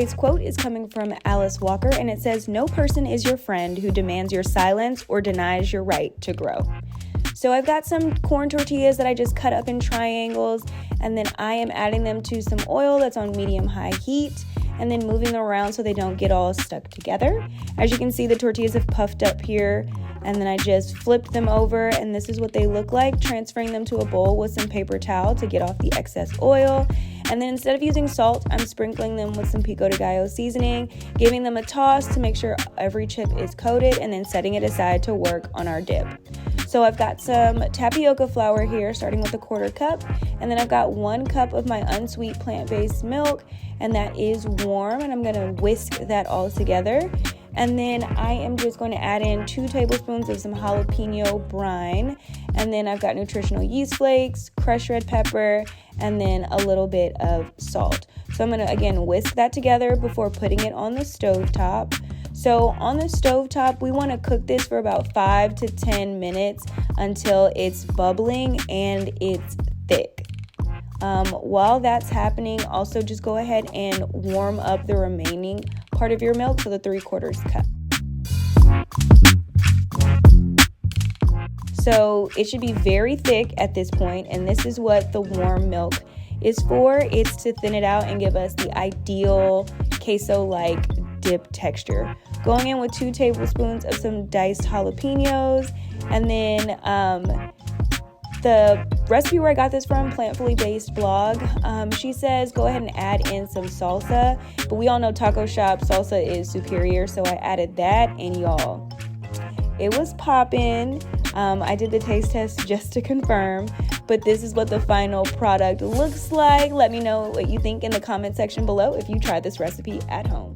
Today's quote is coming from Alice Walker, and it says, "No person is your friend who demands your silence or denies your right to grow." So I've got some corn tortillas that I just cut up in triangles, and then I am adding them to some oil that's on medium-high heat, and then moving them around so they don't get all stuck together. As you can see, the tortillas have puffed up here, and then I just flipped them over, and this is what they look like, transferring them to a bowl with some paper towel to get off the excess oil. And then instead of using salt, I'm sprinkling them with some pico de gallo seasoning, giving them a toss to make sure every chip is coated, and then setting it aside to work on our dip. So I've got some tapioca flour here, starting with a 1/4 cup, and then I've got 1 cup of my unsweet plant-based milk, and that is warm, and I'm gonna whisk that all together. And then I am just going to add in 2 tablespoons of some jalapeno brine, and then I've got nutritional yeast flakes, crushed red pepper, and then a little bit of salt. So I'm gonna again whisk that together before putting it on the stovetop. So on the stovetop, we want to cook this for about 5 to 10 minutes until it's bubbling and it's thick. While that's happening, also just go ahead and warm up the remaining part of your milk, so the 3/4 cup. So it should be very thick at this point, and this is what the warm milk is for. It's to thin it out and give us the ideal queso-like dip texture. Going in with 2 tablespoons of some diced jalapenos, and then the recipe where I got this from, Plantfully Based blog, she says go ahead and add in some salsa, but we all know taco shop salsa is superior, so I added that, and y'all, it was poppin'. I did the taste test just to confirm, but this is what the final product looks like. Let me know what you think in the comment section below if you tried this recipe at home.